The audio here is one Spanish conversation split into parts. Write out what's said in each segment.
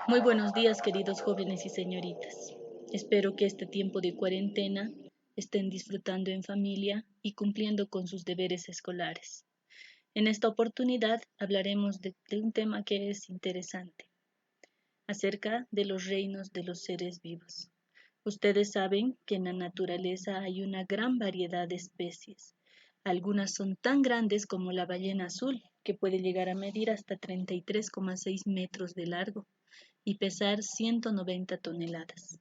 Muy buenos días, queridos jóvenes y señoritas. Espero que este tiempo de cuarentena estén disfrutando en familia y cumpliendo con sus deberes escolares. En esta oportunidad hablaremos de un tema que es interesante, acerca de los reinos de los seres vivos. Ustedes saben que en la naturaleza hay una gran variedad de especies. Algunas son tan grandes como la ballena azul, que puede llegar a medir hasta 33,6 metros de largo y pesar 190 toneladas.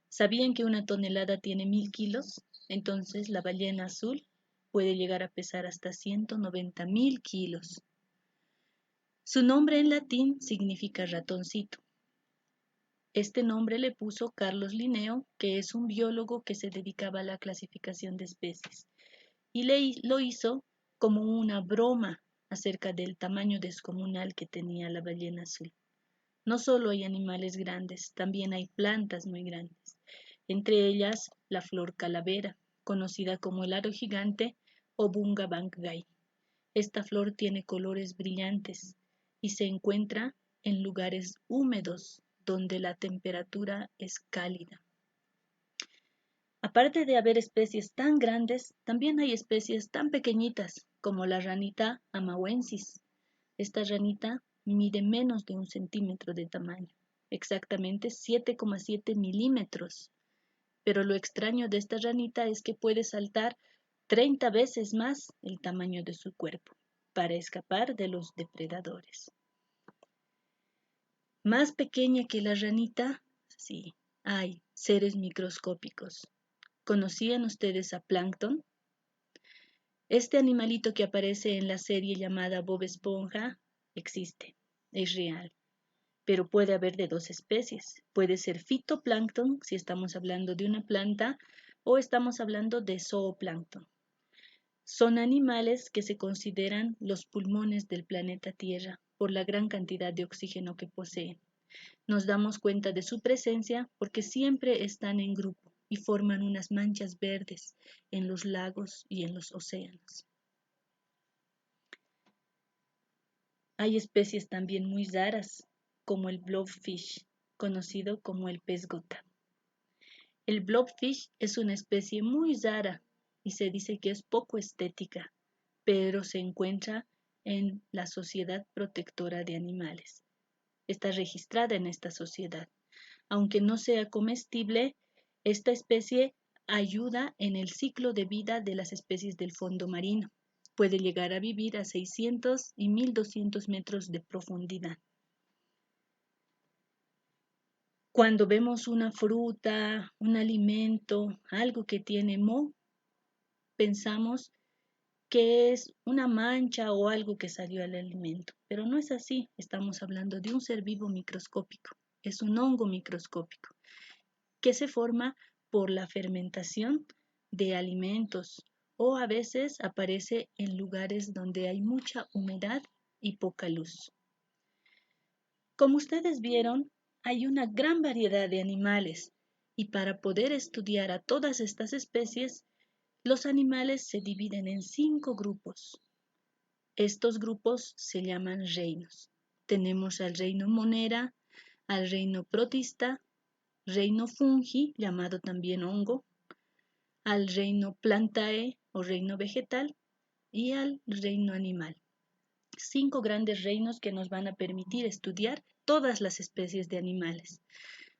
¿Sabían que una tonelada tiene 1000 kilos? Entonces la ballena azul puede llegar a pesar hasta 190.000 kilos. Su nombre en latín significa ratoncito. Este nombre le puso Carlos Linneo, que es un biólogo que se dedicaba a la clasificación de especies, y lo hizo como una broma acerca del tamaño descomunal que tenía la ballena azul. No solo hay animales grandes, también hay plantas muy grandes, entre ellas la flor calavera, conocida como el aro gigante o bunga banggai. Esta flor tiene colores brillantes y se encuentra en lugares húmedos donde la temperatura es cálida. Aparte de haber especies tan grandes, también hay especies tan pequeñitas como la ranita amawensis. Esta ranita mide menos de 1 centímetro de tamaño, exactamente 7,7 milímetros. Pero lo extraño de esta ranita es que puede saltar 30 veces más el tamaño de su cuerpo para escapar de los depredadores. Más pequeña que la ranita, sí, hay seres microscópicos. ¿Conocían ustedes a Plankton? Este animalito que aparece en la serie llamada Bob Esponja existe, es real, pero puede haber de dos especies. Puede ser fitoplancton, si estamos hablando de una planta, o estamos hablando de zooplancton. Son animales que se consideran los pulmones del planeta Tierra por la gran cantidad de oxígeno que poseen. Nos damos cuenta de su presencia porque siempre están en grupo y forman unas manchas verdes en los lagos y en los océanos. Hay especies también muy raras, como el blobfish, conocido como el pez gota. El blobfish es una especie muy rara y se dice que es poco estética, pero se encuentra en la Sociedad Protectora de Animales. Está registrada en esta sociedad. Aunque no sea comestible, esta especie ayuda en el ciclo de vida de las especies del fondo marino. Puede llegar a vivir a 600 y 1200 metros de profundidad. Cuando vemos una fruta, un alimento, algo que tiene moho, pensamos que es una mancha o algo que salió del alimento, pero no es así. Estamos hablando de un ser vivo microscópico, es un hongo microscópico que se forma por la fermentación de alimentos o a veces aparece en lugares donde hay mucha humedad y poca luz. Como ustedes vieron, hay una gran variedad de animales y para poder estudiar a todas estas especies, los animales se dividen en 5 grupos. Estos grupos se llaman reinos. Tenemos al reino monera, al reino protista, reino fungi, llamado también hongo, al reino plantae o reino vegetal y al reino animal. 5 grandes reinos que nos van a permitir estudiar todas las especies de animales.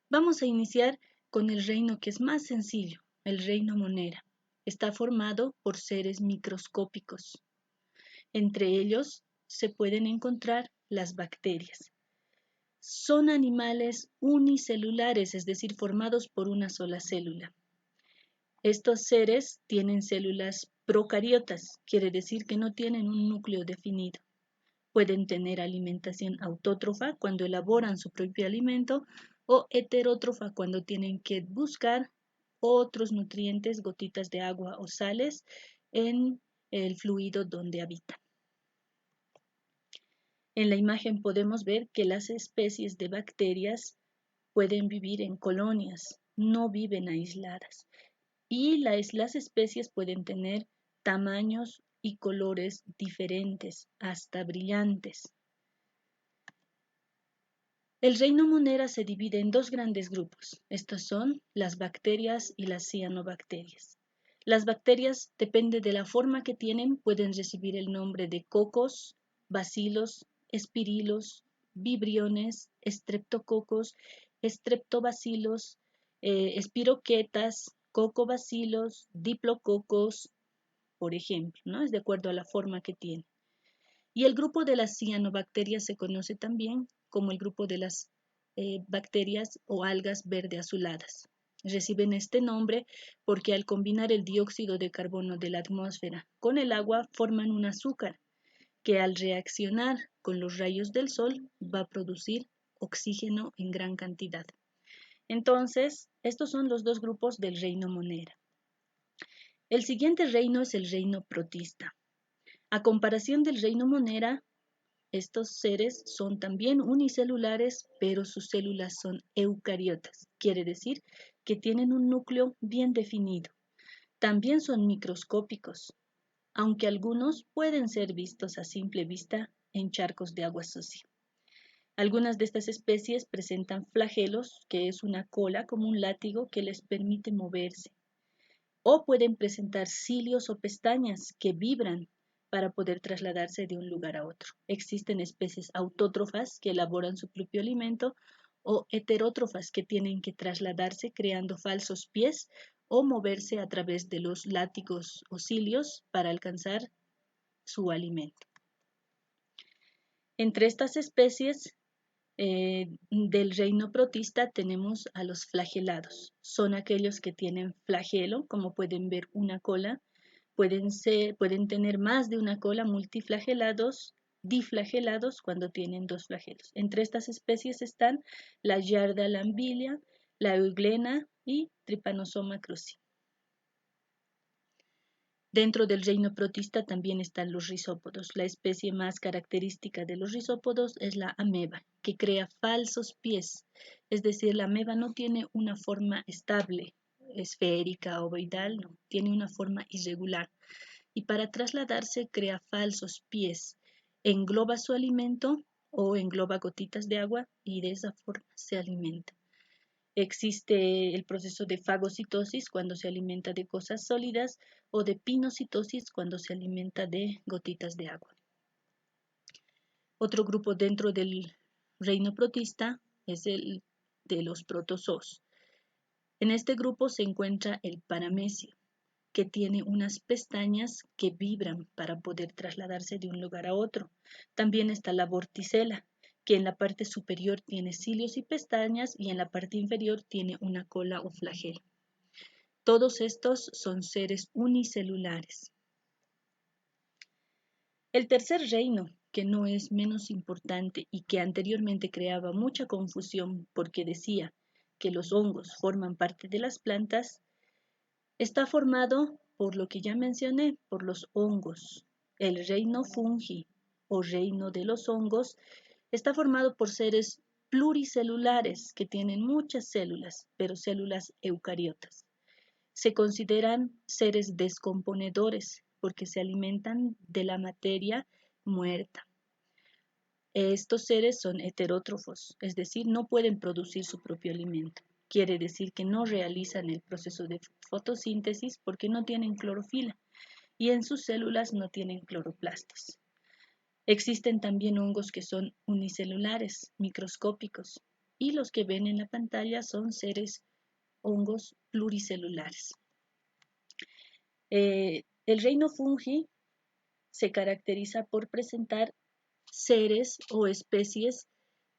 Vamos a iniciar con el reino que es más sencillo, el reino monera. Está formado por seres microscópicos. Entre ellos se pueden encontrar las bacterias. Son animales unicelulares, es decir, formados por una sola célula. Estos seres tienen células procariotas, quiere decir que no tienen un núcleo definido. Pueden tener alimentación autótrofa cuando elaboran su propio alimento o heterótrofa cuando tienen que buscar otros nutrientes, gotitas de agua o sales en el fluido donde habitan. En la imagen podemos ver que las especies de bacterias pueden vivir en colonias, no viven aisladas. Y las especies pueden tener tamaños y colores diferentes, hasta brillantes. El reino Monera se divide en dos grandes grupos. Estos son las bacterias y las cianobacterias. Las bacterias, depende de la forma que tienen, pueden recibir el nombre de cocos, bacilos, espirilos, vibriones, estreptococos, estreptobacilos, espiroquetas, cocobacilos, diplococos, por ejemplo, ¿no? Es de acuerdo a la forma que tiene. Y el grupo de las cianobacterias se conoce también como el grupo de las bacterias o algas verde azuladas. Reciben este nombre porque al combinar el dióxido de carbono de la atmósfera con el agua forman un azúcar que al reaccionar con los rayos del sol va a producir oxígeno en gran cantidad. Entonces, estos son los dos grupos del reino Monera. El siguiente reino es el reino protista. A comparación del reino Monera, estos seres son también unicelulares, pero sus células son eucariotas, quiere decir que tienen un núcleo bien definido. También son microscópicos, aunque algunos pueden ser vistos a simple vista en charcos de agua sucia. Algunas de estas especies presentan flagelos, que es una cola como un látigo que les permite moverse, o pueden presentar cilios o pestañas que vibran para poder trasladarse de un lugar a otro. Existen especies autótrofas que elaboran su propio alimento o heterótrofas que tienen que trasladarse creando falsos pies o moverse a través de los látigos o cilios para alcanzar su alimento. Entre estas especies del reino protista tenemos a los flagelados. Son aquellos que tienen flagelo, como pueden ver una cola. Pueden tener más de una cola, multiflagelados, diflagelados cuando tienen dos flagelos. Entre estas especies están la Yarda lambilia, la Euglena y Trypanosoma cruzi. Dentro del reino protista también están los rizópodos. La especie más característica de los rizópodos es la ameba, que crea falsos pies. Es decir, la ameba no tiene una forma estable, esférica, ovoidal, no, tiene una forma irregular. Y para trasladarse crea falsos pies. Engloba su alimento o engloba gotitas de agua y de esa forma se alimenta. Existe el proceso de fagocitosis cuando se alimenta de cosas sólidas o de pinocitosis cuando se alimenta de gotitas de agua. Otro grupo dentro del reino protista es el de los protozoos. En este grupo se encuentra el paramecio, que tiene unas pestañas que vibran para poder trasladarse de un lugar a otro. También está la vorticela, que en la parte superior tiene cilios y pestañas y en la parte inferior tiene una cola o flagelo. Todos estos son seres unicelulares. El tercer reino, que no es menos importante y que anteriormente creaba mucha confusión porque decía que los hongos forman parte de las plantas, está formado por lo que ya mencioné, por los hongos. El reino fungi o reino de los hongos está formado por seres pluricelulares que tienen muchas células, pero células eucariotas. Se consideran seres descomponedores porque se alimentan de la materia muerta. Estos seres son heterótrofos, es decir, no pueden producir su propio alimento. Quiere decir que no realizan el proceso de fotosíntesis porque no tienen clorofila y en sus células no tienen cloroplastos. Existen también hongos que son unicelulares, microscópicos, y los que ven en la pantalla son seres hongos pluricelulares. El reino fungi se caracteriza por presentar seres o especies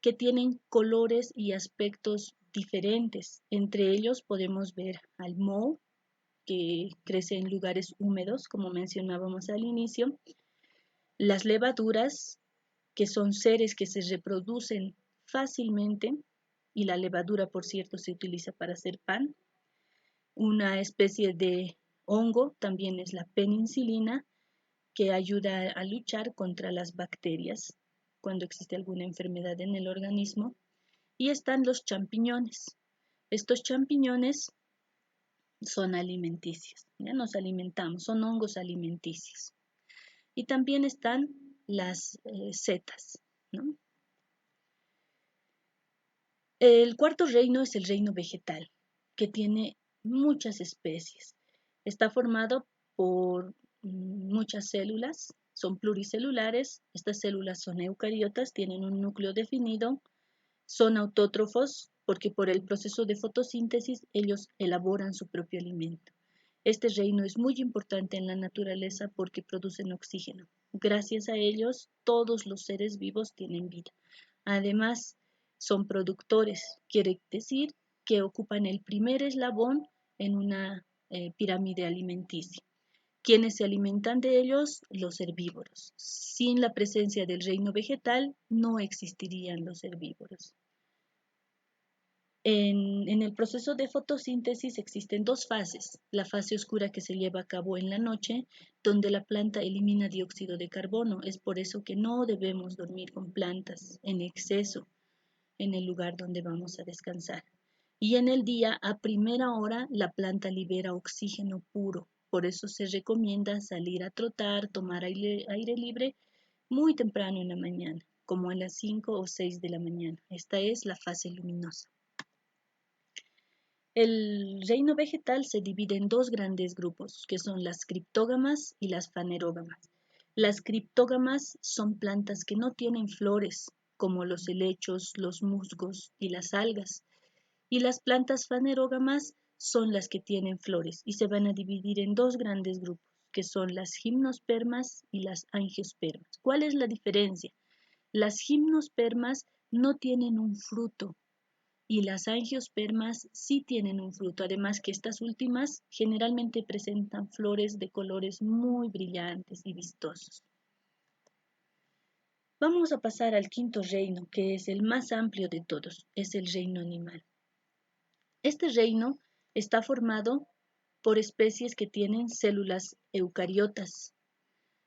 que tienen colores y aspectos diferentes. Entre ellos podemos ver al moho, que crece en lugares húmedos, como mencionábamos al inicio, las levaduras, que son seres que se reproducen fácilmente, y la levadura, por cierto, se utiliza para hacer pan. Una especie de hongo también es la penicilina, que ayuda a luchar contra las bacterias cuando existe alguna enfermedad en el organismo. Y están los champiñones. Estos champiñones son alimenticios, ya nos alimentamos, son hongos alimenticios. Y también están las setas, ¿no? El cuarto reino es el reino vegetal, que tiene muchas especies. Está formado por muchas células, son pluricelulares. Estas células son eucariotas, tienen un núcleo definido, son autótrofos porque por el proceso de fotosíntesis ellos elaboran su propio alimento. Este reino es muy importante en la naturaleza porque producen oxígeno. Gracias a ellos, todos los seres vivos tienen vida. Además, son productores, quiere decir que ocupan el primer eslabón en una pirámide alimenticia. ¿Quiénes se alimentan de ellos? Los herbívoros. Sin la presencia del reino vegetal no existirían los herbívoros. En el proceso de fotosíntesis existen dos fases. La fase oscura que se lleva a cabo en la noche, donde la planta elimina dióxido de carbono. Es por eso que no debemos dormir con plantas en exceso en el lugar donde vamos a descansar. Y en el día, a primera hora, la planta libera oxígeno puro. Por eso se recomienda salir a trotar, tomar aire libre muy temprano en la mañana, como a las 5 o 6 de la mañana. Esta es la fase luminosa. El reino vegetal se divide en dos grandes grupos, que son las criptógamas y las fanerógamas. Las criptógamas son plantas que no tienen flores, como los helechos, los musgos y las algas. Y las plantas fanerógamas son las que tienen flores y se van a dividir en dos grandes grupos, que son las gimnospermas y las angiospermas. ¿Cuál es la diferencia? Las gimnospermas no tienen un fruto, y las angiospermas sí tienen un fruto, además que estas últimas generalmente presentan flores de colores muy brillantes y vistosos. Vamos a pasar al quinto reino, que es el más amplio de todos, es el reino animal. Este reino está formado por especies que tienen células eucariotas.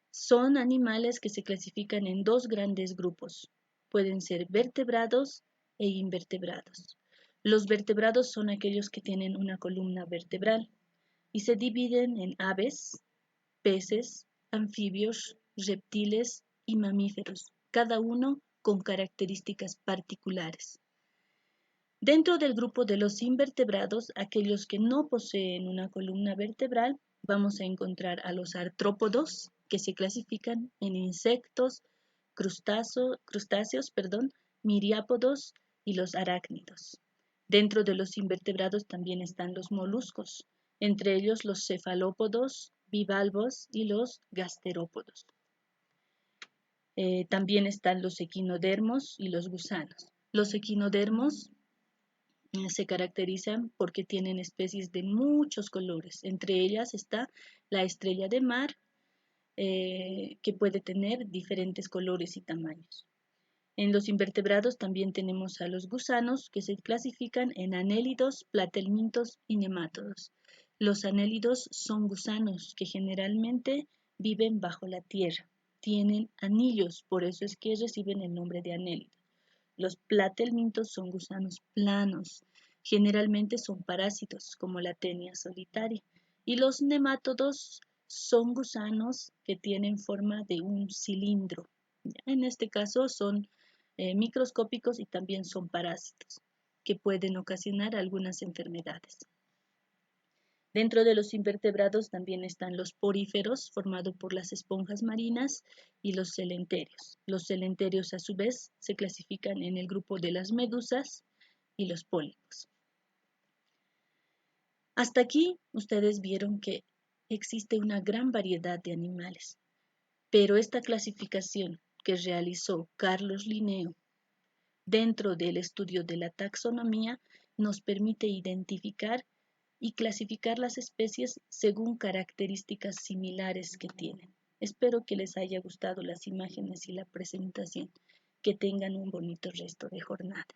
Son animales que se clasifican en dos grandes grupos. Pueden ser vertebrados e invertebrados. Los vertebrados son aquellos que tienen una columna vertebral y se dividen en aves, peces, anfibios, reptiles y mamíferos, cada uno con características particulares. Dentro del grupo de los invertebrados, aquellos que no poseen una columna vertebral, vamos a encontrar a los artrópodos, que se clasifican en insectos, crustáceos, miriápodos y los arácnidos. Dentro de los invertebrados también están los moluscos, entre ellos los cefalópodos, bivalvos y los gasterópodos. También están los equinodermos y los gusanos. Los equinodermos se caracterizan porque tienen especies de muchos colores. Entre ellas está la estrella de mar, que puede tener diferentes colores y tamaños. En los invertebrados también tenemos a los gusanos, que se clasifican en anélidos, platelmintos y nemátodos. Los anélidos son gusanos que generalmente viven bajo la tierra. Tienen anillos, por eso es que reciben el nombre de anélidos. Los platelmintos son gusanos planos, generalmente son parásitos, como la tenia solitaria. Y los nemátodos son gusanos que tienen forma de un cilindro. En este caso son microscópicos y también son parásitos, que pueden ocasionar algunas enfermedades. Dentro de los invertebrados también están los poríferos, formados por las esponjas marinas, y los celenterios. Los celenterios, a su vez, se clasifican en el grupo de las medusas y los pólipos. Hasta aquí ustedes vieron que existe una gran variedad de animales, pero esta clasificación que realizó Carlos Linneo dentro del estudio de la taxonomía nos permite identificar y clasificar las especies según características similares que tienen. Espero que les haya gustado las imágenes y la presentación. Que tengan un bonito resto de jornada.